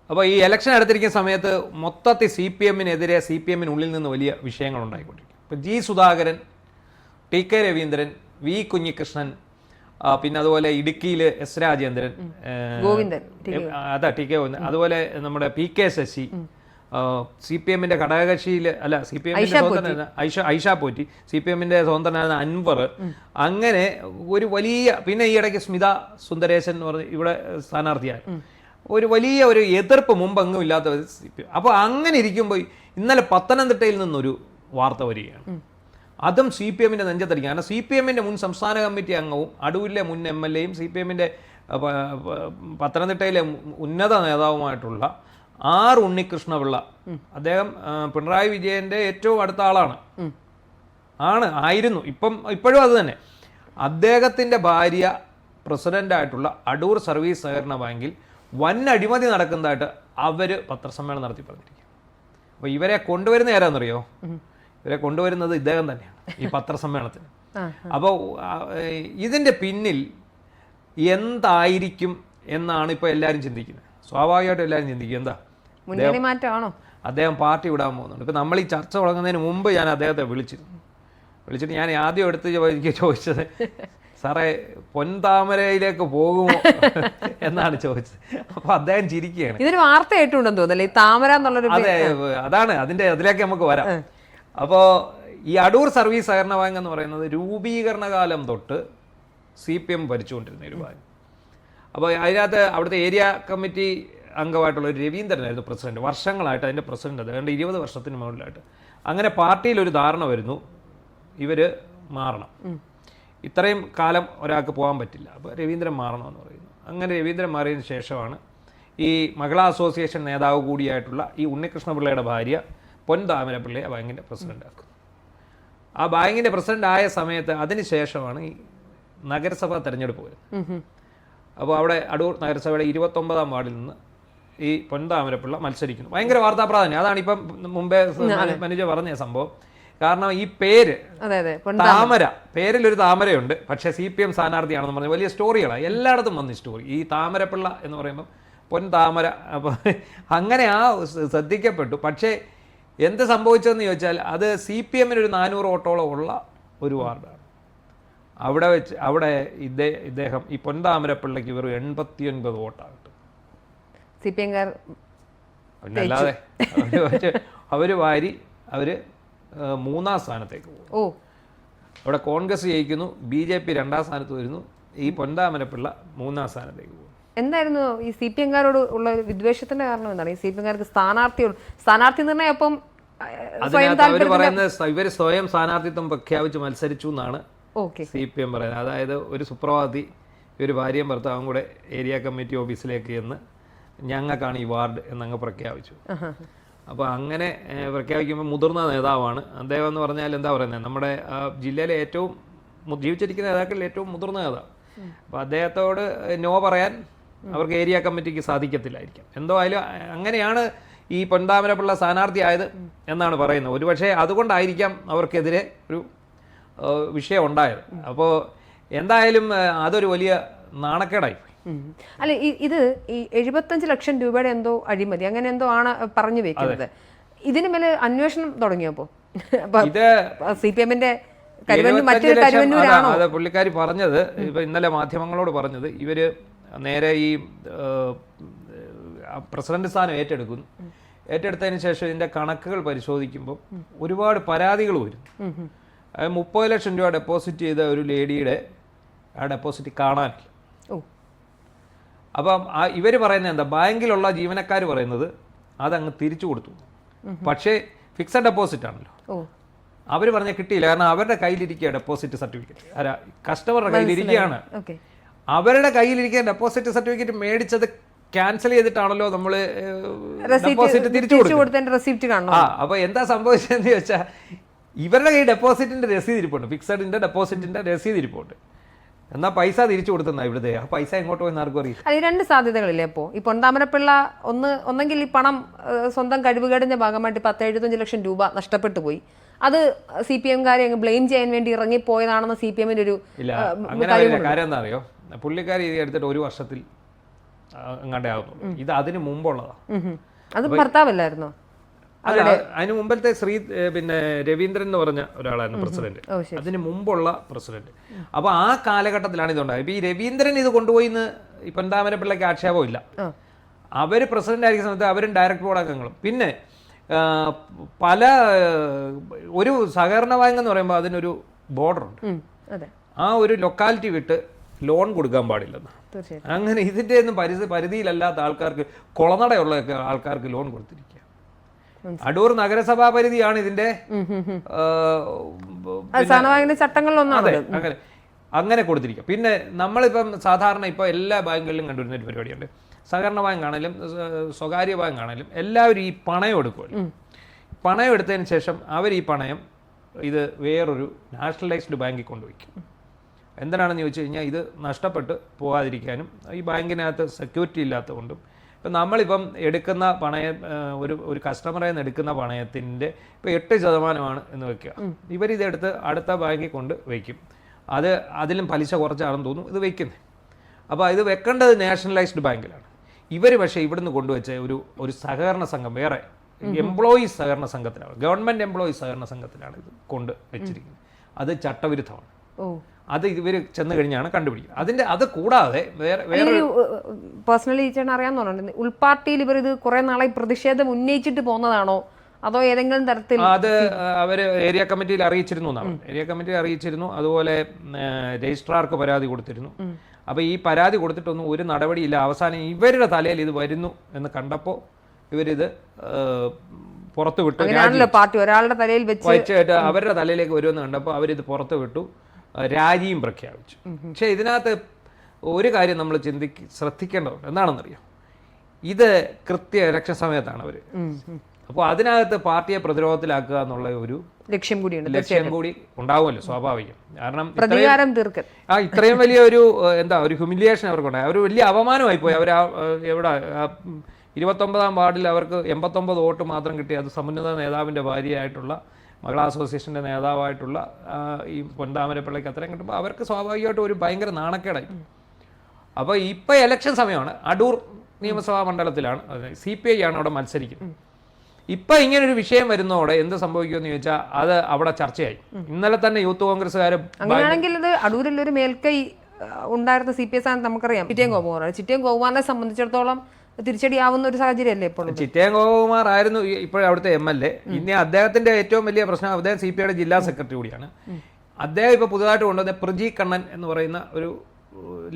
അപ്പോൾ ഈ ഇലക്ഷൻ അടുത്തിരിക്കുന്ന സമയത്ത് മൊത്തത്തിൽ CPM-നെതിരെ CPM-നുള്ളിൽ നിന്ന് വലിയ വിഷയങ്ങൾ ഉണ്ടായിക്കൊണ്ടിരിക്കും. ഇപ്പോൾ G. Sudhakaran, TK Raveendran, V. Kunhikrishnan, പിന്നെ അതുപോലെ ഇടുക്കിയിൽ S. രാജേന്ദ്രൻ, TK ഗോവിന്ദൻ, അതുപോലെ നമ്മുടെ PK ശശി, CPM-ന്റെ ഘടകകക്ഷിയിൽ അല്ല CPM-ന്റെ സ്വതന്ത്രനായിരുന്ന ഐഷ പോറ്റി, CPM-ന്റെ സ്വതന്ത്രനായിരുന്ന അൻവർ, അങ്ങനെ ഒരു വലിയ, പിന്നെ ഈ ഇടയ്ക്ക് സ്മിത സുന്ദരേശൻ എന്ന് പറഞ്ഞ് ഇവിടെ സ്ഥാനാർത്ഥിയായി, ഒരു വലിയ ഒരു എതിർപ്പ് മുമ്പെങ്ങും ഇല്ലാത്ത CPM. അപ്പോൾ അങ്ങനെ ഇരിക്കുമ്പോൾ ഇന്നലെ പത്തനംതിട്ടയിൽ നിന്നൊരു വാർത്ത വരികയാണ്. അതും CPM-ന്റെ നെഞ്ചത്തടിക്കും. കാരണം CPM-ന്റെ മുൻ സംസ്ഥാന കമ്മിറ്റി അംഗവും അടൂരിലെ മുൻ MLA-യും CPM-ന്റെ പത്തനംതിട്ടയിലെ ഉന്നത നേതാവുമായിട്ടുള്ള ആർ ഉണ്ണികൃഷ്ണപിള്ള, അദ്ദേഹം പിണറായി വിജയന്റെ ഏറ്റവും അടുത്ത ആയിരുന്നു, ഇപ്പോഴും അത് തന്നെ. അദ്ദേഹത്തിന്റെ ഭാര്യ പ്രസിഡന്റായിട്ടുള്ള അടൂർ സർവീസ് സഹകരണ ബാങ്കിൽ വൻ അഴിമതി നടക്കുന്നതായിട്ട് അവർ പത്രസമ്മേളനം നടത്തി പറഞ്ഞിരിക്കും. അപ്പോൾ ഇവരെ കൊണ്ടുവരുന്ന ആരാന്നറിയോ? ഇവരെ കൊണ്ടുവരുന്നത് ഇദ്ദേഹം തന്നെയാണ് ഈ പത്രസമ്മേളനത്തിന്. അപ്പോൾ ഇതിൻ്റെ പിന്നിൽ എന്തായിരിക്കും എന്നാണ് ഇപ്പോൾ എല്ലാവരും ചിന്തിക്കുന്നത്. സ്വാഭാവികമായിട്ടും എല്ലാവരും ചിന്തിക്കും എന്താ അദ്ദേഹം പാർട്ടി വിടാൻ പോകുന്നുണ്ട്. ഇപ്പം നമ്മൾ ഈ ചർച്ച തുടങ്ങുന്നതിന് മുമ്പ് ഞാൻ അദ്ദേഹത്തെ വിളിച്ചിട്ട് ഞാൻ ആദ്യം എനിക്ക് ചോദിച്ചത്, സാറേ പൊൻതാമരയിലേക്ക് പോകുമോ എന്നാണ് ചോദിച്ചത്. അപ്പോൾ അദ്ദേഹം ചിരിക്കുകയാണ്. ഇതൊരു വാർത്തയായിട്ടുണ്ടെന്ന് തോന്നുന്നല്ലേ താമര എന്നുള്ളൊരു? അതെ, അതാണ് അതിലേക്ക് നമുക്ക് വരാം. അപ്പോൾ ഈ അടൂർ സർവീസ് സഹകരണ ബാങ്ക് എന്ന് പറയുന്നത് രൂപീകരണ കാലം തൊട്ട് CPM ഭരിച്ചുകൊണ്ടിരുന്ന ഒരു ബാങ്ക്. അപ്പോൾ അതിനകത്ത് അവിടുത്തെ ഏരിയ കമ്മിറ്റി അംഗമായിട്ടുള്ള ഒരു രവീന്ദ്രനായിരുന്നു പ്രസിഡന്റ്. വർഷങ്ങളായിട്ട് അതിൻ്റെ പ്രസിഡന്റ്, അതുകൊണ്ട് 20 വർഷത്തിന് മുകളിലായിട്ട്. അങ്ങനെ പാർട്ടിയിലൊരു ധാരണ വരുന്നു, ഇവർ മാറണം, ഇത്രയും കാലം ഒരാൾക്ക് പോകാൻ പറ്റില്ല, അപ്പോൾ രവീന്ദ്രൻ മാറണമെന്ന് പറയുന്നു. അങ്ങനെ രവീന്ദ്രൻ മാറിയതിന് ശേഷമാണ് ഈ മഹിളാ അസോസിയേഷൻ നേതാവ് കൂടിയായിട്ടുള്ള ഈ ഉണ്ണികൃഷ്ണപിള്ളയുടെ ഭാര്യ പൊൻതാമരപ്പിള്ളയെ ബാങ്കിൻ്റെ പ്രസിഡന്റ് ആക്കുന്നത്. ആ ബാങ്കിൻ്റെ പ്രസിഡന്റ് ആയ സമയത്ത് അതിനുശേഷമാണ് ഈ നഗരസഭാ തെരഞ്ഞെടുപ്പ് വരുന്നത്. അപ്പോൾ അവിടെ അടൂർ നഗരസഭയുടെ 29ാം വാർഡിൽ നിന്ന് ഈ പൊൻതാമരപ്പിള്ള മത്സരിക്കുന്നു. ഭയങ്കര വാർത്താ പ്രാധാന്യം. അതാണ് ഇപ്പം മുമ്പേ മനുജ പറഞ്ഞ സംഭവം. കാരണം ഈ പേര് താമര, പേരിലൊരു താമരയുണ്ട്, പക്ഷേ CPM സ്ഥാനാർത്ഥിയാണെന്ന് പറഞ്ഞ വലിയ സ്റ്റോറികളാണ് എല്ലായിടത്തും വന്ന സ്റ്റോറി. ഈ താമരപ്പിള്ള എന്ന് പറയുമ്പം പൊൻതാമര, അപ്പോൾ അങ്ങനെ ശ്രദ്ധിക്കപ്പെട്ടു. പക്ഷേ എന്ത് സംഭവിച്ചതെന്ന് ചോദിച്ചാൽ അത് CPM-ന് ഒരു 400 വോട്ടോളം ഉള്ള ഒരു വാർഡാണ്. അവിടെ ഇദ്ദേഹം ഈ പൊൻതാമരപ്പിള്ളയ്ക്ക് വെറും 89 വോട്ടാണ്. CPM-കാർ പിന്നല്ലാതെ അവർ വാരി അവർ 3ാം സ്ഥാനത്തേക്ക് പോകും. അവിടെ കോൺഗ്രസ് ജയിക്കുന്നു, BJP 2ാം സ്ഥാനത്ത് വരുന്നു, ഈ പൊൻതാമരപ്പിള്ള 3ാം സ്ഥാനത്തേക്ക് പോകും. എന്തായിരുന്നു ഈ CPM-കാരോട് ഉള്ള വിദ്വേഷത്തിന്റെ കാരണം എന്താണ്? ഈ CPM-കാർക്ക് സ്ഥാനാർത്ഥി നിർണയം അപ്പം അവർ പറയുന്നത് ഇവർ സ്വയം സ്ഥാനാർത്ഥിത്വം പ്രഖ്യാപിച്ച് മത്സരിച്ചു എന്നാണ് CPM പറയുന്നത്. അതായത് ഒരു സുപ്രഭാതി ഇവർ ഭാര്യയും ഭർത്താവും കൂടെ ഏരിയ കമ്മിറ്റി ഓഫീസിലേക്ക് ചെന്ന് ഞങ്ങൾക്കാണ് ഈ വാർഡ് എന്നങ്ങ് പ്രഖ്യാപിച്ചു. അപ്പോൾ അങ്ങനെ പ്രഖ്യാപിക്കുമ്പോൾ മുതിർന്ന നേതാവാണ് അദ്ദേഹം എന്ന് പറഞ്ഞാൽ എന്താ പറയുന്നത്, നമ്മുടെ ജില്ലയിലെ ഏറ്റവും ജീവിച്ചിരിക്കുന്ന നേതാക്കളിൽ ഏറ്റവും മുതിർന്ന നേതാവ്. അപ്പോൾ അദ്ദേഹത്തോട് നോ പറയാൻ അവർക്ക് ഏരിയ കമ്മിറ്റിക്ക് സാധിക്കത്തില്ലായിരിക്കാം. എന്തോ ആയാലും അങ്ങനെയാണ് ഈ പൊൻതാമരപ്പിള്ള സ്ഥാനാർത്ഥിയായത് എന്നാണ് പറയുന്നത്. ഒരുപക്ഷെ അതുകൊണ്ടായിരിക്കാം അവർക്കെതിരെ ഒരു വിഷയം ഉണ്ടായത്. അപ്പോൾ എന്തായാലും അതൊരു വലിയ നാണക്കേടായി. അല്ല, ഇത് ഈ 75 ലക്ഷം രൂപയുടെ എന്തോ അഴിമതി അങ്ങനെ എന്തോ ആണ് പറഞ്ഞു വെക്കുന്നത്. ഇതിന് മേലെ അന്വേഷണം തുടങ്ങിയപ്പോ ഇത് CPM-ന്റെ പുള്ളിക്കാരി പറഞ്ഞത്, ഇപ്പൊ ഇന്നലെ മാധ്യമങ്ങളോട് പറഞ്ഞത്, ഇവര് നേരെ ഈ പ്രസിഡന്റ് സ്ഥാനം ഏറ്റെടുത്തതിന് ശേഷം ഇതിന്റെ കണക്കുകൾ പരിശോധിക്കുമ്പോൾ ഒരുപാട് പരാതികൾ വരും. 30 ലക്ഷം രൂപ ഡെപ്പോസിറ്റ് ചെയ്ത ഒരു ലേഡിയുടെ ആ ഡെപ്പോസിറ്റ് കാണാനില്ല. അപ്പം ഇവർ പറയുന്നത് എന്താ, ബാങ്കിലുള്ള ജീവനക്കാർ പറയുന്നത് അതങ്ങ് തിരിച്ചു കൊടുത്തു. പക്ഷേ ഫിക്സഡ് ഡെപ്പോസിറ്റ് ആണല്ലോ, അവർ പറഞ്ഞ കിട്ടിയില്ല. കാരണം അവരുടെ കയ്യിലിരിക്കുക ഡെപ്പോസിറ്റ് സർട്ടിഫിക്കറ്റ്, കസ്റ്റമറുടെ കയ്യിലിരിക്കുകയാണ്. അവരുടെ കയ്യിലിരിക്കുക ഡെപ്പോസിറ്റ് സർട്ടിഫിക്കറ്റ് മേടിച്ചത് ക്യാൻസൽ ചെയ്തിട്ടാണല്ലോ നമ്മൾ ഡെപ്പോസിറ്റ് തിരിച്ചു കൊടുത്തത്. അപ്പൊ എന്താ സംഭവിച്ചതെന്ന് ചോദിച്ചാൽ ഇവരുടെ കയ്യിൽ ഡെപ്പോസിറ്റിന്റെ രസീത് ഇരിപ്പുണ്ട്, ഫിക്സഡിന്റെ ഡെപ്പോസിറ്റിന്റെ രസീത് ഇരിപ്പുണ്ട്. എന്നാൽ പൈസ തിരിച്ചു കൊടുത്തെന്നാ ഇവിടുത്തെ. ആ പൈസ എങ്ങോട്ട് പോയി ആർക്കും അറിയില്ല. അത് 2 സാധ്യതകളില്ലേ അപ്പോൾ ഈ പൊൻതാമരപ്പിള്ള ഒന്നെങ്കിൽ ഈ പണം സ്വന്തം കഴിവുകേടിന്റെ ഭാഗമായിട്ട് 10-75 ലക്ഷം രൂപ നഷ്ടപ്പെട്ടു പോയി, അത് CPM-കാരെ അങ്ങ് ബ്ലെയിം ചെയ്യാൻ വേണ്ടി ഇറങ്ങിപ്പോയതാണെന്ന് CPM-ന്റെ ഒരു ഇല്ല. അങ്ങനെ കാര്യം എന്താ അറിയോ, പുള്ളിക്കാരി ഇത് എടുത്തിട്ട് 1 വർഷത്തിൽ അങ്ങാണ്ടേ ആകുന്നുള്ളൂ. ഇത് അതിന് മുമ്പുള്ളതാണ്. അത് ഭർത്താവല്ലായിരുന്നോ? അല്ല, അതിന് മുമ്പത്തെ പിന്നെ രവീന്ദ്രൻ എന്ന് പറഞ്ഞ ഒരാളായിരുന്നു പ്രസിഡന്റ്, അതിന് മുമ്പുള്ള പ്രസിഡന്റ്. അപ്പോൾ ആ കാലഘട്ടത്തിലാണ് ഇതുണ്ടായത്. ഇപ്പൊ ഈ രവീന്ദ്രൻ ഇത് കൊണ്ടുപോയി ഈ പൊൻതാമരപ്പിള്ളയ്ക്ക് ആക്ഷേപമില്ല. അവർ പ്രസിഡന്റ് ആയിരിക്കുന്ന സമയത്ത് അവരും ഡയറക്ട് ബോർഡ് അംഗങ്ങളും. പിന്നെ പല ഒരു സഹകരണ ബാങ്ക് എന്ന് പറയുമ്പോൾ അതിനൊരു ബോർഡറുണ്ട്. ആ ഒരു ലൊക്കാലിറ്റി വിട്ട് ലോൺ കൊടുക്കാൻ പാടില്ലെന്ന്. അങ്ങനെ ഇതിൻ്റെ ഒന്നും പരിധിയിലല്ലാത്ത ആൾക്കാർക്ക്, കുളനടയുള്ള ആൾക്കാർക്ക് ലോൺ കൊടുത്തിരിക്കുക. അടൂർ നഗരസഭാ പരിധിയാണ് ഇതിന്റെ ചട്ടങ്ങളിലൊന്നാണ്. അങ്ങനെ കൊടുത്തിരിക്കുക. പിന്നെ നമ്മളിപ്പം സാധാരണ ഇപ്പോൾ എല്ലാ ബാങ്കുകളിലും കണ്ടുവരുന്ന ഒരു പരിപാടിയുണ്ട്. സഹകരണ ബാങ്ക് ആണെങ്കിലും സ്വകാര്യ ബാങ്ക് ആണെങ്കിലും എല്ലാവരും ഈ പണയം എടുക്കുമല്ലോ. പണയം എടുത്തതിന് ശേഷം അവർ ഈ പണയം ഇത് വേറൊരു നാഷണലൈസ്ഡ് ബാങ്കിൽ കൊണ്ടുവയ്ക്കും. എന്തിനാണെന്ന് ചോദിച്ചു കഴിഞ്ഞാൽ ഇത് നഷ്ടപ്പെട്ട് പോകാതിരിക്കാനും ഈ ബാങ്കിനകത്ത് സെക്യൂരിറ്റി ഇല്ലാത്തതുകൊണ്ടും. ഇപ്പം നമ്മളിപ്പം എടുക്കുന്ന പണയം ഒരു കസ്റ്റമറിൽ നിന്ന് എടുക്കുന്ന പണയത്തിൻ്റെ ഇപ്പോൾ 8% എന്ന് വെക്കുക. ഇവരിതെടുത്ത് അടുത്ത ബാങ്കിൽ കൊണ്ട് വയ്ക്കും. അതിലും പലിശ കുറച്ചാണെന്ന് തോന്നുന്നു ഇത് വയ്ക്കുന്നത്. അപ്പോൾ ഇത് വെക്കേണ്ടത് നാഷണലൈസ്ഡ് ബാങ്കിലാണ്. ഇവർ പക്ഷേ ഇവിടുന്ന് കൊണ്ടുവച്ച ഒരു സഹകരണ സംഘം, വേറെ എംപ്ലോയീസ് സഹകരണ സംഘത്തിലാണ്, ഗവൺമെൻറ് എംപ്ലോയീസ് സഹകരണ സംഘത്തിലാണ് ഇത് കൊണ്ട് വെച്ചിരിക്കുന്നത്. അത് ചട്ടവിരുദ്ധമാണ്. അത് ഇവർ ചെന്ന് കഴിഞ്ഞാണ് കണ്ടുപിടിക്കുന്നത്. അത് കൂടാതെ വേറെ പേഴ്സണലി ചേട്ടൻ അറിയാമെന്ന് ഉൾപാർട്ടിയിൽ ഇവർ ഇത് കുറെ നാളായി പ്രതിഷേധം ഉന്നയിച്ചിട്ട് പോകുന്നതാണോ അതോ ഏതെങ്കിലും തരത്തിൽ? അത് അവർ ഏരിയ കമ്മിറ്റിയിൽ അറിയിച്ചിരുന്നു എന്നാണ്. ഏരിയ കമ്മിറ്റിയിൽ അറിയിച്ചിരുന്നു. അതുപോലെ രജിസ്ട്രാർക്ക് പരാതി കൊടുത്തിരുന്നു. അപ്പോൾ ഈ പരാതി കൊടുത്തിട്ടൊന്നും ഒരു നടപടിയില്ല. അവസാനം ഇവരുടെ തലയിൽ ഇത് വരുന്നു എന്ന് കണ്ടപ്പോൾ ഇവരിത് പുറത്തു വിട്ടു. പാർട്ടി ഒരാളുടെ തലയിൽ വെച്ചിട്ട് അവരുടെ തലയിലേക്ക് വരുമെന്ന് കണ്ടപ്പോൾ അവരിത് പുറത്തു വിട്ടു, രാജിയും പ്രഖ്യാപിച്ചു. പക്ഷേ ഇതിനകത്ത് ഒരു കാര്യം നമ്മൾ ശ്രദ്ധിക്കേണ്ടതുണ്ട്. എന്താണെന്നറിയാം, ഇത് കൃത്യ ഇലക്ഷൻ സമയത്താണ് അവർ. അപ്പോൾ അതിനകത്ത് പാർട്ടിയെ പ്രതിരോധത്തിലാക്കുക എന്നുള്ള ഒരു ലക്ഷ്യം കൂടി ഉണ്ടാവുമല്ലോ, സ്വാഭാവികം. കാരണം ഇത്രയും വലിയ ഒരു ഹ്യൂമിലിയേഷൻ അവർക്കുണ്ടായി. അവർ വലിയ അപമാനമായി പോയി. അവർ എവിടെ 29ാം വാർഡിൽ അവർക്ക് 89 വോട്ട് മാത്രം കിട്ടി. അത് സമുന്നത നേതാവിൻ്റെ ഭാര്യയായിട്ടുള്ള മഹിളാ അസോസിയേഷൻ്റെ നേതാവായിട്ടുള്ള ഈ പൊൻതാമരപ്പിള്ളയ്ക്ക് അത്രയും കിട്ടുമ്പോൾ അവർക്ക് സ്വാഭാവികമായിട്ടും ഒരു ഭയങ്കര നാണക്കേടായി. അപ്പോൾ ഇപ്പോൾ ഇലക്ഷൻ സമയമാണ്. അടൂർ നിയമസഭാ മണ്ഡലത്തിലാണ്, CPI ആണ് അവിടെ മത്സരിക്കുന്നത്. ഇപ്പം ഇങ്ങനൊരു വിഷയം വരുന്നതോടെ എന്ത് സംഭവിക്കുമെന്ന് ചോദിച്ചാൽ അത് അവിടെ ചർച്ചയായി. ഇന്നലെ തന്നെ യൂത്ത് കോൺഗ്രസ്സുകാർ, അങ്ങനെയാണെങ്കിൽ ഇത് അടൂരിലൊരു മേൽക്കൈ ഉണ്ടായിരുന്ന CPI സ്ഥാനത്ത് നമുക്കറിയാം ചിറ്റയം ഗോപകുമാറാണ്. ചിറ്റയം ഗോപകുമാറിനെ സംബന്ധിച്ചിടത്തോളം തിരിച്ചടിയാവുന്ന ഒരു സാഹചര്യമല്ലേ ഇപ്പോൾ? ചിറ്റയം ഗോപകുമാർ ആയിരുന്നു ഇപ്പോഴവിടുത്തെ MLA. ഇനി അദ്ദേഹത്തിന്റെ ഏറ്റവും വലിയ പ്രശ്നം, അദ്ദേഹം CPIയുടെ ജില്ലാ സെക്രട്ടറി കൂടിയാണ്. അദ്ദേഹം ഇപ്പോൾ പുതുതായിട്ട് കൊണ്ടുവന്ന പ്രജി കണ്ണൻ എന്ന് പറയുന്ന ഒരു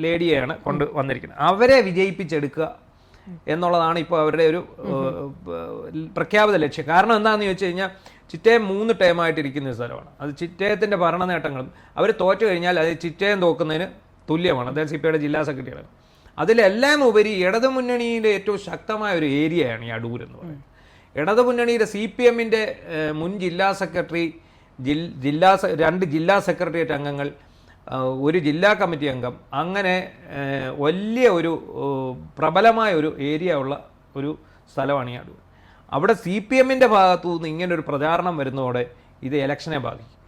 ലേഡിയെയാണ് കൊണ്ട് വന്നിരിക്കുന്നത്. അവരെ വിജയിപ്പിച്ചെടുക്കുക എന്നുള്ളതാണ് ഇപ്പോൾ അവരുടെ ഒരു പ്രഖ്യാപിത ലക്ഷ്യം. കാരണം എന്താണെന്ന് ചോദിച്ചു കഴിഞ്ഞാൽ ചിറ്റയം 3 ടേമായിട്ടിരിക്കുന്ന ഒരു സ്ഥലമാണ്. അത് ചിറ്റയത്തിൻ്റെ ഭരണ നേട്ടങ്ങളും അവർ തോറ്റു കഴിഞ്ഞാൽ അത് ചിറ്റയം തോക്കുന്നതിന് തുല്യമാണ്. അദ്ദേഹം CPIയുടെ ജില്ലാ സെക്രട്ടറിയാണ്. അതിലെല്ലാം ഉപരി ഇടതുമുന്നണിയിലെ ഏറ്റവും ശക്തമായ ഒരു ഏരിയയാണ് ഈ അടൂർ എന്ന് പറയുന്നത്. ഇടതുമുന്നണിയിലെ CPMൻ്റെ മുൻ ജില്ലാ സെക്രട്ടറി, 2 ജില്ലാ സെക്രട്ടേറിയറ്റ് അംഗങ്ങൾ, ഒരു ജില്ലാ കമ്മിറ്റി അംഗം, അങ്ങനെ വലിയ ഒരു പ്രബലമായ ഒരു ഏരിയ ഉള്ള ഒരു സ്ഥലമാണ് ഈ അടൂർ. അവിടെ CPMൻ്റെ ഭാഗത്തു നിന്ന് ഇങ്ങനൊരു പ്രചാരണം വരുന്നതോടെ ഇത് ഇലക്ഷനെ ബാധിക്കും.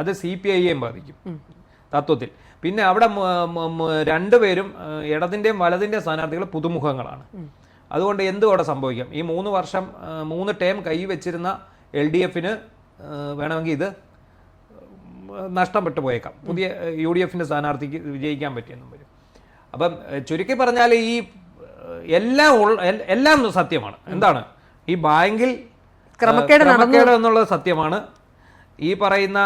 അത് CPIയെയും ബാധിക്കും തത്വത്തിൽ. പിന്നെ അവിടെ 2 പേരും ഇടതിൻ്റെയും വലതിൻ്റെയും സ്ഥാനാർത്ഥികൾ പുതുമുഖങ്ങളാണ്. അതുകൊണ്ട് എന്തും അവിടെ സംഭവിക്കാം. ഈ 3 വർഷം 3 ടേം കൈവച്ചിരുന്ന LDFന് വേണമെങ്കിൽ ഇത് നഷ്ടപ്പെട്ടു പോയേക്കാം. പുതിയ UDFൻ്റെ സ്ഥാനാർത്ഥിക്ക് വിജയിക്കാൻ പറ്റിയെന്നും വരും. അപ്പം ചുരുക്കി പറഞ്ഞാൽ ഈ എല്ലാം സത്യമാണ്. എന്താണ് ഈ ബാങ്കിൽ ക്രമക്കേട് എന്നുള്ളത് സത്യമാണ്. ഈ പറയുന്ന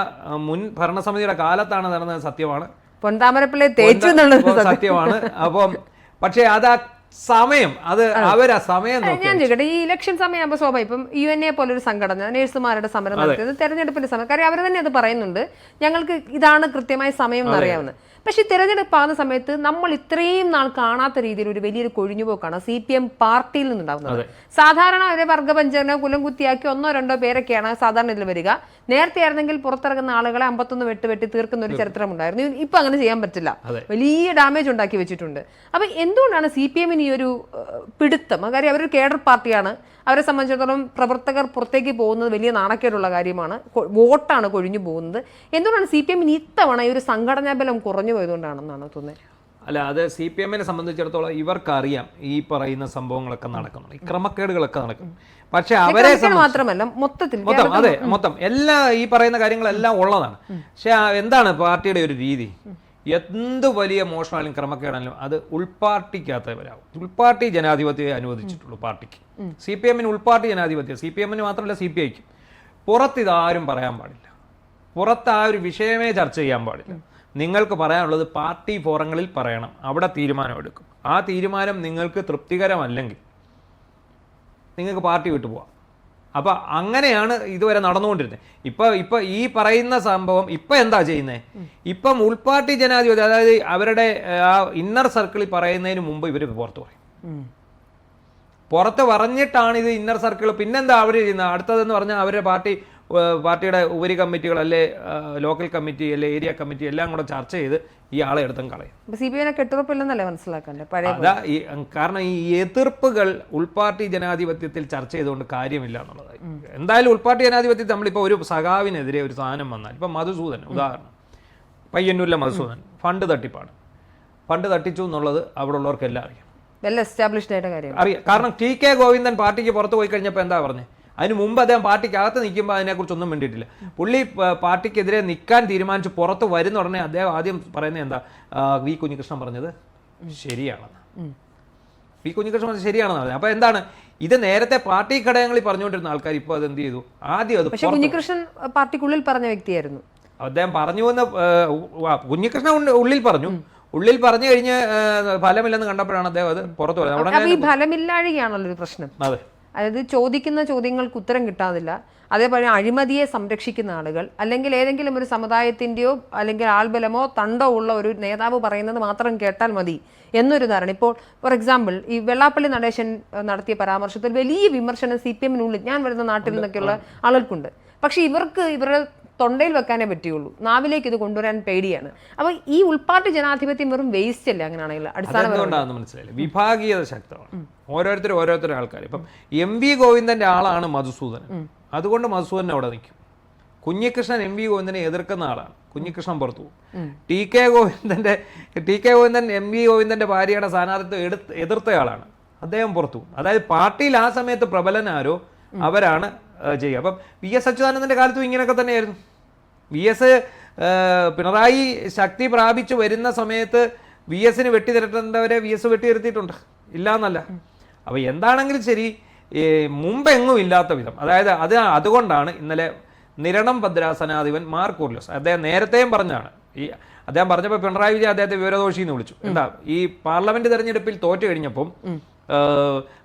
മുൻ ഭരണസമിതിയുടെ കാലത്താണ് നടന്നത് സത്യമാണ്. പൊൻതാമരപ്പിള്ളയെ തേച്ചു എന്നുള്ളത് സത്യമാണ്. അപ്പം പക്ഷേ അത് സമയം, അത് അവരാ സമയം. ഞാൻ ചോദിക്കട്ടെ, ഈ ഇലക്ഷൻ സമയമാകുമ്പോൾ സ്വാഭാവികം ഇപ്പം UNA പോലൊരു സംഘടന നേഴ്സുമാരുടെ സമരം നടത്തിയത് തെരഞ്ഞെടുപ്പിന്റെ സമയം. കാര്യം അവർ തന്നെ അത് പറയുന്നുണ്ട്, ഞങ്ങൾക്ക് ഇതാണ് കൃത്യമായ സമയം എന്നറിയാവുന്നത്. പക്ഷെ തിരഞ്ഞെടുപ്പാകുന്ന സമയത്ത് നമ്മൾ ഇത്രയും നാൾ കാണാത്ത രീതിയിൽ ഒരു വലിയൊരു കൊഴിഞ്ഞുപോക്കാണ് CPM പാർട്ടിയിൽ നിന്നുണ്ടാകുന്നത്. സാധാരണ ഒരു വർഗപഞ്ചനോ കുലം കുത്തിയാക്കി 1-2 പേരൊക്കെയാണ് സാധാരണ ഇതിൽ വരിക. നേരത്തെ ആയിരുന്നെങ്കിൽ പുറത്തിറങ്ങുന്ന ആളുകളെ 51 വെട്ടി തീർക്കുന്ന ഒരു ചരിത്രമുണ്ടായിരുന്നു. ഇപ്പൊ അങ്ങനെ ചെയ്യാൻ പറ്റില്ല, വലിയ ഡാമേജ് ഉണ്ടാക്കി വെച്ചിട്ടുണ്ട്. അപ്പൊ എന്തുകൊണ്ടാണ് CPMന് ഈ ഒരു പിടുത്തം? കാര്യം അവരൊരു കേഡർ പാർട്ടിയാണ്. അവരെ സംബന്ധിച്ചിടത്തോളം പ്രവർത്തകർ പുറത്തേക്ക് പോകുന്നത് വലിയ നാണക്കേടുള്ള കാര്യമാണ്. വോട്ടാണ് കൊഴിഞ്ഞു പോകുന്നത്. എന്തുകൊണ്ടാണ് CPMന് ഇത്തവണ ഈ ഒരു സംഘടനാ ബലം കുറഞ്ഞു പോയതുകൊണ്ടാണെന്നാണ് തോന്നുന്നത്? അല്ല അത് CPM സംബന്ധിച്ചിടത്തോളം ഇവർക്കറിയാം ഈ പറയുന്ന സംഭവങ്ങളൊക്കെ നടക്കുന്നു, ഈ ക്രമക്കേടുകളൊക്കെ നടക്കും. പക്ഷെ അവരെ മാത്രമല്ല മൊത്തത്തിൽ മൊത്തം എല്ലാ ഈ പറയുന്ന കാര്യങ്ങളെല്ലാം ഉള്ളതാണ്. പക്ഷെ എന്താണ് പാർട്ടിയുടെ ഒരു രീതി? എന്ത് വലിയ മോഷണമായാലും ക്രമക്കേടായാലും അത് ഉൾപാർട്ടിക്കകത്ത് വരാവും. ഉൾപാർട്ടി ജനാധിപത്യമേ അനുവദിച്ചിട്ടുള്ളൂ പാർട്ടിക്ക്. CPM ഉൾപാർട്ടി ജനാധിപത്യം, CPM മാത്രമല്ല CPIക്കും. പുറത്ത് ഇതാരും പറയാൻ പാടില്ല, പുറത്ത് ആ ഒരു വിഷയമേ ചർച്ച ചെയ്യാൻ പാടില്ല. നിങ്ങൾക്ക് പറയാനുള്ളത് പാർട്ടി ഫോറങ്ങളിൽ പറയണം, അവിടെ തീരുമാനമെടുക്കും. ആ തീരുമാനം നിങ്ങൾക്ക് തൃപ്തികരമല്ലെങ്കിൽ നിങ്ങൾക്ക് പാർട്ടി വിട്ടു പോവാം. അപ്പം അങ്ങനെയാണ് ഇതുവരെ നടന്നുകൊണ്ടിരുന്നത്. ഇപ്പം ഈ പറയുന്ന സംഭവം ഇപ്പം എന്താ ചെയ്യുന്നത്? ഇപ്പം ഉൾപാർട്ടി ജനാധിപത്യം, അതായത് അവരുടെ ആ ഇന്നർ സർക്കിളിൽ പറയുന്നതിന് മുമ്പ് ഇവർ പുറത്ത് പറയും. പുറത്ത് പറഞ്ഞിട്ടാണ് ഇത് ഇന്നർ സർക്കിൾ. പിന്നെന്താ അവർ ചെയ്യുന്നത്? അടുത്തതെന്ന് പറഞ്ഞാൽ അവരുടെ പാർട്ടിയുടെ ഉപരി കമ്മിറ്റികൾ അല്ലെ ലോക്കൽ കമ്മിറ്റി അല്ലെ ഏരിയ കമ്മിറ്റി എല്ലാം കൂടെ ചർച്ച ചെയ്ത് ഈ ആളെ എടുത്തും കളയും. കെട്ടുറപ്പില്ലെന്നല്ലേ മനസ്സിലാക്കണ്ടേ? അതാ കാരണം ഈ എതിർപ്പുകൾ ഉൾപാർട്ടി ജനാധിപത്യത്തിൽ ചർച്ച ചെയ്തുകൊണ്ട് കാര്യമില്ല എന്നുള്ളതായി. എന്തായാലും ഉൾപാർട്ടി ജനാധിപത്യത്തിൽ നമ്മളിപ്പോൾ ഒരു സഖാവിനെതിരെ ഒരു സാധനം വന്നാൽ, ഇപ്പം മധുസൂദൻ ഉദാഹരണം, പയ്യന്നൂരിലെ മധുസൂദൻ ഫണ്ട് തട്ടിപ്പാണ്. ഫണ്ട് തട്ടിച്ചു എന്നുള്ളത് അവിടെ ഉള്ളവർക്കെല്ലാം അറിയാം, വെൽ എസ്റ്റാബ്ലിഷ്ഡ് ആയിട്ട് കാര്യം അറിയാം. കാരണം TK ഗോവിന്ദൻ പാർട്ടിക്ക് പുറത്ത് പോയി കഴിഞ്ഞപ്പോൾ എന്താ പറഞ്ഞത്? അതിന് മുമ്പ് അദ്ദേഹം പാർട്ടിക്കകത്ത് നിൽക്കുമ്പോൾ അതിനെക്കുറിച്ചൊന്നും വേണ്ടിയിട്ടില്ല. പുള്ളി പാർട്ടിക്കെതിരെ നിൽക്കാൻ തീരുമാനിച്ച് പുറത്ത് വരുന്ന ഉടനെ അദ്ദേഹം ആദ്യം പറയുന്നത് എന്താ? വി കുഞ്ഞികൃഷ്ണൻ പറഞ്ഞത് ശരിയാണെന്ന്. വി കുഞ്ഞികൃഷ്ണൻ പറഞ്ഞത് ശരിയാണെന്ന് പറഞ്ഞത്. അപ്പോൾ എന്താണ് ഇത്? നേരത്തെ പാർട്ടി ഘടകങ്ങളിൽ പറഞ്ഞുകൊണ്ടിരുന്ന ആൾക്കാർ ഇപ്പോൾ അത് എന്ത് ചെയ്തു? ആദ്യം അത് കുഞ്ഞികൃഷ്ണൻ പാർട്ടിക്കുള്ളിൽ പറഞ്ഞ വ്യക്തിയായിരുന്നു. അദ്ദേഹം പറഞ്ഞു എന്ന് കുഞ്ഞികൃഷ്ണൻ ഉള്ളിൽ പറഞ്ഞു കഴിഞ്ഞ് ഫലമില്ലെന്ന് കണ്ടപ്പോഴാണ് അദ്ദേഹം അത് പുറത്തു പറയുന്നത്. ഈ ഫലമില്ലാഴികയാണല്ലോ ഒരു പ്രശ്നം. അതെ, അതായത് ചോദിക്കുന്ന ചോദ്യങ്ങൾക്ക് ഉത്തരം കിട്ടാതില്ല. അതേപോലെ അഴിമതിയെ സംരക്ഷിക്കുന്ന ആളുകൾ, അല്ലെങ്കിൽ ഏതെങ്കിലും ഒരു സമുദായത്തിൻ്റെയോ അല്ലെങ്കിൽ ആൾബലമോ തണ്ടോ ഉള്ള ഒരു നേതാവ് പറയുന്നത് മാത്രം കേട്ടാൽ മതി എന്നൊരു ധാരണ. ഇപ്പോൾ ഫോർ എക്സാമ്പിൾ ഈ വെള്ളാപ്പള്ളി നടേശൻ നടത്തിയ പരാമർശത്തിൽ വലിയ വിമർശനം CPM-നുള്ളിൽ, ഞാൻ വരുന്ന നാട്ടിൽ നിന്നൊക്കെയുള്ള ആളുകൾക്കുണ്ട്. പക്ഷെ ഇവരുടെ തൊണ്ടയിൽ വെക്കാനേ പറ്റുള്ളൂ, നാവിലേക്ക് ഇത് കൊണ്ടുവരാൻ പേടിയാണ്. അപ്പൊ ഈ ഉൾപാർട്ടി ജനാധിപത്യം വെറും വേസ്റ്റ് അല്ലേ അങ്ങനെയാണെങ്കിൽ? അടിസ്ഥാനപരമാണെന്ന് മനസ്സിലായില്ല. വിഭാഗീയത ശക്തമാണ്, ഓരോരുത്തരും ആൾക്കാർ. ഇപ്പം MV ഗോവിന്ദന്റെ ആളാണ് മധുസൂദൻ, അതുകൊണ്ട് മധുസൂദൻ അവിടെ നിൽക്കും. കുഞ്ഞികൃഷ്ണൻ MV ഗോവിന്ദനെ എതിർക്കുന്ന ആളാണ്, കുഞ്ഞികൃഷ്ണൻ പുറത്തു പോകും. TK ഗോവിന്ദൻ MV ഗോവിന്ദന്റെ ഭാര്യയുടെ സ്ഥാനാർത്ഥിത്വം എതിർത്തയാളാണ്, അദ്ദേഹം പുറത്തു പോകും. അതായത് പാർട്ടിയിൽ ആ സമയത്ത് പ്രബലനാരോ അവരാണ് ചെയ്യുക. അപ്പം VS അച്യുതാനന്ദൻ്റെ കാലത്തും ഇങ്ങനെയൊക്കെ തന്നെയായിരുന്നു. പിണറായി ശക്തി പ്രാപിച്ചു വരുന്ന സമയത്ത് VS-ന് വെട്ടിത്തിരട്ടേണ്ടവരെ VS വെട്ടിയിരുത്തിയിട്ടുണ്ട്, ഇല്ല എന്നല്ല. അപ്പോൾ എന്താണെങ്കിലും ശരി, മുമ്പെങ്ങും ഇല്ലാത്ത വിധം, അതായത് അതുകൊണ്ടാണ് ഇന്നലെ നിരണം ഭദ്രാസനാധിപൻ മാർ കൂർലോസ്, അദ്ദേഹം നേരത്തെയും പറഞ്ഞാണ്, അദ്ദേഹം പറഞ്ഞപ്പോൾ പിണറായി വിജയൻ അദ്ദേഹത്തെ വിവരദോഷി എന്ന് വിളിച്ചു. എന്താ ഈ പാർലമെന്റ് തെരഞ്ഞെടുപ്പിൽ തോറ്റു കഴിഞ്ഞപ്പം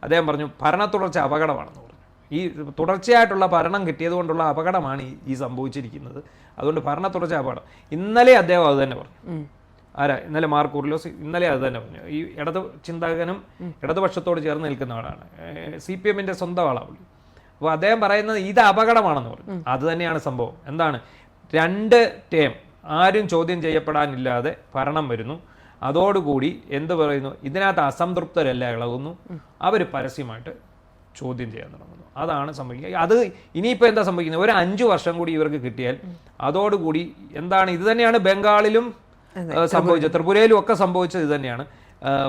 അദ്ദേഹം പറഞ്ഞു ഭരണ തുടർച്ച അപകടമാണെന്ന് പറഞ്ഞു. ഈ തുടർച്ചയായിട്ടുള്ള ഭരണം കിട്ടിയത് കൊണ്ടുള്ള അപകടമാണ് ഈ സംഭവിച്ചിരിക്കുന്നത്, അതുകൊണ്ട് ഭരണ തുടർച്ച അപകടം. ഇന്നലെ അദ്ദേഹം അത് തന്നെ പറഞ്ഞു. ഇന്നലെ മാർ കൂർലോസ് ഇന്നലെ അത് തന്നെ പറഞ്ഞു. ഈ ചിന്തകനും ഇടതുപക്ഷത്തോട് ചേർന്ന് നിൽക്കുന്ന ആളാണ്, CPM-ന്റെ സ്വന്തം ആളാണ് പുള്ളി. അപ്പോൾ അദ്ദേഹം പറയുന്നത് ഇത് അപകടമാണെന്ന് പറഞ്ഞു. അത് തന്നെയാണ് സംഭവം. എന്താണ്? 2 ടേം ആരും ചോദ്യം ചെയ്യപ്പെടാനില്ലാതെ ഭരണം വരുന്നു. അതോടുകൂടി എന്ത് പറയുന്നു? ഇതിനകത്ത് അസംതൃപ്തരെല്ലാം ഇളകുന്നു, അവർ പരസ്യമായിട്ട് ചോദ്യം ചെയ്യാൻ തുടങ്ങുന്നു. അതാണ് സംഭവിക്കുക. അത് ഇനിയിപ്പോൾ എന്താ സംഭവിക്കുന്നത്? ഒരു 5 വർഷം കൂടി ഇവർക്ക് കിട്ടിയാൽ അതോടുകൂടി എന്താണ്? ഇത് തന്നെയാണ് ബംഗാളിലും സംഭവിച്ചത്, ത്രിപുരയിലും ഒക്കെ സംഭവിച്ചത് ഇത് തന്നെയാണ്.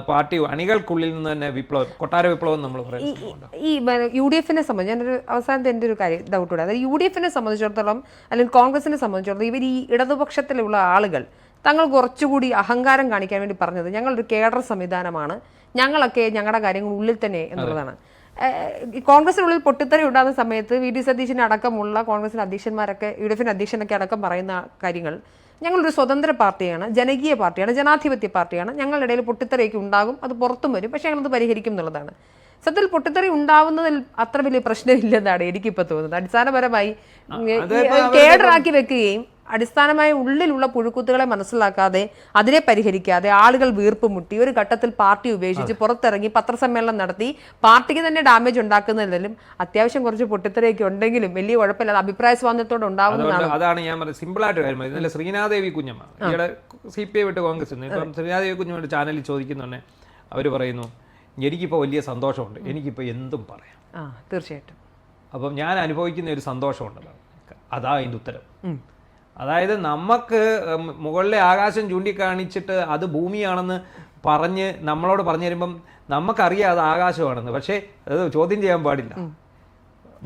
പാർട്ടി അണികൾക്കുള്ളിൽ നിന്ന് തന്നെ കൊട്ടാര വിപ്ലവം നമ്മൾ പറയുന്നത്. ഈ UDF-നെ സംബന്ധിച്ച് ഞാനൊരു അവസാനത്തെ എൻ്റെ ഒരു കാര്യം ഡൗട്ട് കൂടെ, അതായത് UDF-നെ സംബന്ധിച്ചിടത്തോളം അല്ലെങ്കിൽ കോൺഗ്രസിനെ സംബന്ധിച്ചിടത്തോളം ഇവർ ഈ ഇടതുപക്ഷത്തിലുള്ള ആളുകൾ തങ്ങൾ കുറച്ചുകൂടി അഹങ്കാരം കാണിക്കാൻ വേണ്ടി പറഞ്ഞത് ഞങ്ങളൊരു കേഡർ സംവിധാനമാണ്, ഞങ്ങളൊക്കെ ഞങ്ങളുടെ കാര്യങ്ങൾ ഉള്ളിൽ തന്നെ എന്നുള്ളതാണ്. കോൺഗ്രസിനുള്ളിൽ പൊട്ടിത്തെറി ഉണ്ടാകുന്ന സമയത്ത് VD സതീശന് അടക്കമുള്ള കോൺഗ്രസിന്റെ അധ്യക്ഷന്മാരൊക്കെ UDF-ന്റെ അധ്യക്ഷനൊക്കെ അടക്കം പറയുന്ന കാര്യങ്ങൾ, ഞങ്ങളൊരു സ്വതന്ത്ര പാർട്ടിയാണ്, ജനകീയ പാർട്ടിയാണ്, ജനാധിപത്യ പാർട്ടിയാണ്, ഞങ്ങളുടെ ഇടയിൽ പൊട്ടിത്തെറിയൊക്കെ ഉണ്ടാകും, അത് പുറത്തും വരും, പക്ഷെ ഞങ്ങളത് പരിഹരിക്കും എന്നുള്ളതാണ്. സത്യത്തിൽ പൊട്ടിത്തെറി ഉണ്ടാവുന്നതിൽ അത്ര വലിയ പ്രശ്നമില്ലെന്നാണ് എനിക്കിപ്പോൾ തോന്നുന്നത്. അടിസ്ഥാനപരമായി കേഡറാക്കി വെക്കുകയും അടിസ്ഥാനമായ ഉള്ളിലുള്ള പുഴുക്കുത്തുകളെ മനസ്സിലാക്കാതെ അതിനെ പരിഹരിക്കാതെ ആളുകൾ വീർപ്പ് മുട്ടി ഒരു ഘട്ടത്തിൽ പാർട്ടി ഉപേക്ഷിച്ച് പുറത്തിറങ്ങി പത്രസമ്മേളനം നടത്തി പാർട്ടിക്ക് തന്നെ ഡാമേജ് ഉണ്ടാക്കുന്നതിലും അത്യാവശ്യം കുറച്ച് പൊട്ടിത്തെറിയൊക്കെ ഉണ്ടെങ്കിലും വലിയ കുഴപ്പമില്ലാതെ അഭിപ്രായ സ്വാതന്ത്ര്യത്തോടെ ഉണ്ടാവുന്നതാണ്. അതാണ് ഞാൻ പറഞ്ഞത്. സിമ്പിളായിട്ട് കാര്യം ഇന്നലെ ശ്രീനാദേവി കുഞ്ഞമ്മ ഇവിടെ CPI വിട്ട് കോൺഗ്രസ് ഇപ്പം ശ്രീനാദേവി കുഞ്ഞമ്മയുടെ ചാനലിൽ ചോദിക്കുന്നുണ്ട്, അവർ പറയുന്നു എനിക്കിപ്പോൾ വലിയ സന്തോഷമുണ്ട്, എനിക്കിപ്പോൾ എന്തും പറയാം. തീർച്ചയായിട്ടും. അപ്പം ഞാൻ അനുഭവിക്കുന്ന ഒരു സന്തോഷമുണ്ടല്ലോ, അതാ അതിൻ്റെ ഉത്തരം. അതായത് നമുക്ക് മുകളിലെ ആകാശം ചൂണ്ടിക്കാണിച്ചിട്ട് അത് ഭൂമിയാണെന്ന് പറഞ്ഞ് നമ്മളോട് പറഞ്ഞു തരുമ്പം നമുക്കറിയാം അത് ആകാശമാണെന്ന്, പക്ഷേ അത് ചോദ്യം ചെയ്യാൻ പാടില്ല.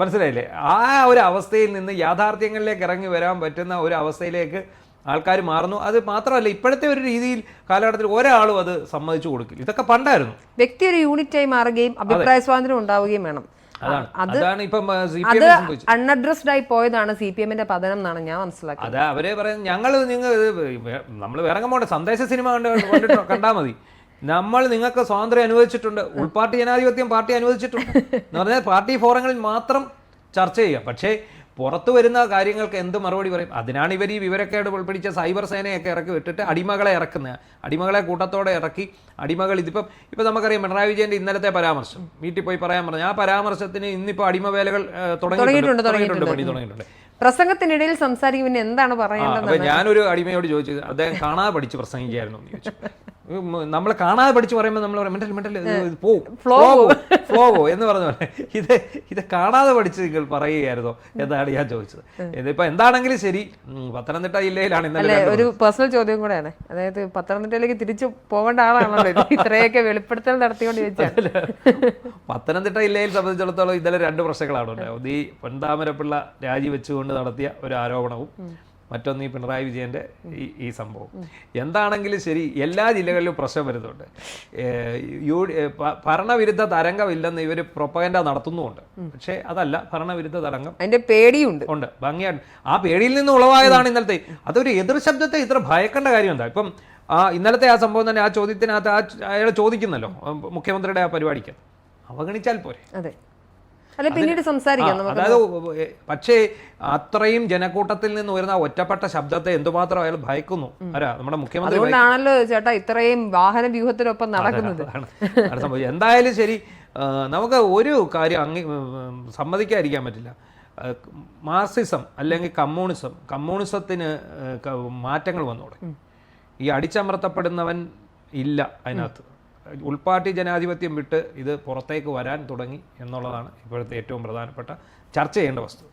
മനസ്സിലായില്ലേ? ആ ഒരു അവസ്ഥയിൽ നിന്ന് യാഥാർത്ഥ്യങ്ങളിലേക്ക് ഇറങ്ങി വരാൻ പറ്റുന്ന ഒരു അവസ്ഥയിലേക്ക് ആൾക്കാർ മാറുന്നു. അത് മാത്രമല്ല, ഇപ്പോഴത്തെ ഒരു രീതിയിൽ കാലഘട്ടത്തിൽ ഒരാളും അത് സമ്മതിച്ചു കൊടുക്കില്ല. ഇതൊക്കെ പണ്ടായിരുന്നു. വ്യക്തി ഒരു യൂണിറ്റായി മാറുകയും അഭിപ്രായ സ്വാതന്ത്ര്യം ഉണ്ടാവുകയും വേണം. അതാണ് ഇപ്പം അത് അൺഅഡ്രസ്ഡ് ആയി പോയതാണ് CPM പതനം എന്നാണ് ഞാൻ മനസ്സിലാക്കുന്നത്. അതാ അവരെ പറയുന്നത്, നമ്മൾ വേറെ പോട്ടെ, സന്ദേശ സിനിമ കണ്ടാൽ മതി. നമ്മൾ നിങ്ങൾക്ക് സ്വാതന്ത്ര്യം അനുവദിച്ചിട്ടുണ്ട്, ഉൾപാർട്ടി ജനാധിപത്യം പാർട്ടി അനുവദിച്ചിട്ടുണ്ട് എന്ന് പറഞ്ഞാൽ പാർട്ടി ഫോറങ്ങളിൽ മാത്രം ചർച്ച ചെയ്യാം. പക്ഷേ പുറത്തു വരുന്ന കാര്യങ്ങൾക്ക് എന്ത് മറുപടി പറയും? അതിനാണ് ഇവർ ഈ വിവരക്കേട് പിടിച്ച സൈബർ സേനയൊക്കെ ഇറക്കി വിട്ടിട്ട് അടിമകളെ ഇറക്കുന്നത്. അടിമകളെ കൂട്ടത്തോടെ ഇറക്കി അടിമകൾ ഇപ്പം നമുക്കറിയാം പിണറായി വിജയൻ്റെ ഇന്നലത്തെ പരാമർശം വീട്ടിൽ പോയി പറയാൻ പറഞ്ഞു. ആ പരാമർശത്തിന് ഇന്നിപ്പോൾ അടിമവേലകൾ തുടങ്ങിയിട്ടുണ്ട്. പ്രസംഗത്തിനിടയിൽ സംസാരിക്കും, പിന്നെ എന്താണ് പറയേണ്ടത്? ഞാനൊരു അടിമയോട് ചോദിച്ചു, അദ്ദേഹം കാണാതെ പഠിച്ച് പ്രസംഗിക്കായിരുന്നു എന്ന് ചോദിച്ചു. നമ്മൾ കാണാതെ പഠിച്ച് പറയുമ്പോൾ നമ്മൾ ഫ്ലോ എന്ന് പറഞ്ഞ പോലെ ഇത് കാണാതെ പഠിച്ച് നിങ്ങൾ പറയുകയായിരുന്നോ എന്നാണ് ഞാൻ ചോദിച്ചത്. ഇതിപ്പോ എന്താണെങ്കിലും ശരി, പത്തനംതിട്ട ജില്ലയിലാണ് ഇന്നലെ. ഒരു പേഴ്സണൽ ചോദ്യം കൂടെയാണ്, അതായത് പത്തനംതിട്ടയിലേക്ക് തിരിച്ചു പോകേണ്ട ആളാണല്ലോ ഇത്രയൊക്കെ വെളിപ്പെടുത്തൽ നടത്തിക്കൊണ്ട് ചോദിച്ചാൽ. പത്തനംതിട്ട ജില്ലയിൽ സംബന്ധിച്ചിടത്തോളം ഇന്നലെ 2 പ്രശ്നങ്ങളാണ് ഉണ്ടായത്. ഈ പൊൻതാമരപ്പിള്ള രാജിവെച്ചുകൊണ്ട് നടത്തിയ ഒരു ആരോപണവും മറ്റൊന്ന് ഈ പിണറായി വിജയൻ്റെ ഈ സംഭവം. എന്താണെങ്കിലും ശരി, എല്ലാ ജില്ലകളിലും പ്രശ്നം വരുന്നുണ്ട്. ഭരണവിരുദ്ധ തരംഗമില്ലെന്ന് ഇവർ പ്രൊപ്പഗൻഡ നടത്തുന്നുമുണ്ട്. പക്ഷേ അതല്ല, ഭരണവിരുദ്ധ തരംഗം അതിൻ്റെ പേടിയുണ്ട് ഉണ്ട്, ഭംഗിയാണ്. ആ പേടിയിൽ നിന്ന് ഉളവായതാണ് ഇന്നലത്തെ. അതൊരു എതിർ ശബ്ദത്തെ ഇത്ര ഭയക്കേണ്ട കാര്യം എന്താ? ഇപ്പം ഇന്നലത്തെ ആ സംഭവം തന്നെ, ആ ചോദ്യത്തിനകത്ത് അയാൾ ചോദിക്കുന്നല്ലോ മുഖ്യമന്ത്രിയുടെ ആ പരിപാടിക്ക്, അവഗണിച്ചാൽ പോരെ? അതെ, അല്ല പിന്നീട് സംസാരിക്കാം. അതായത് പക്ഷേ അത്രയും ജനക്കൂട്ടത്തിൽ നിന്ന് ഉയർന്ന ഒറ്റപ്പെട്ട ശബ്ദത്തെ എന്തുമാത്രം അയാൾ ഭയക്കുന്നു. നമ്മുടെ മുഖ്യമന്ത്രി. അതുകൊണ്ടാണല്ലോ ചേട്ടാ ഇത്രയും വാഹന വ്യൂഹത്തിനൊപ്പം നടക്കുന്നത്. എന്തായാലും ശരി, നമുക്ക് ഒരു കാര്യം സമ്മതിക്കാതിരിക്കാൻ പറ്റില്ല. മാർക്സിസം അല്ലെങ്കിൽ കമ്മ്യൂണിസത്തിന് മാറ്റങ്ങൾ വന്നോടെ ഈ അടിച്ചമർത്തപ്പെടുന്നവൻ ഇല്ല അതിനകത്ത്. ഉൾപാർട്ടി ജനാധിപത്യം വിട്ട് ഇത് പുറത്തേക്ക് വരാൻ തുടങ്ങി എന്നുള്ളതാണ് ഇപ്പോഴത്തെ ഏറ്റവും പ്രധാനപ്പെട്ട ചർച്ച ചെയ്യേണ്ട വസ്തുത.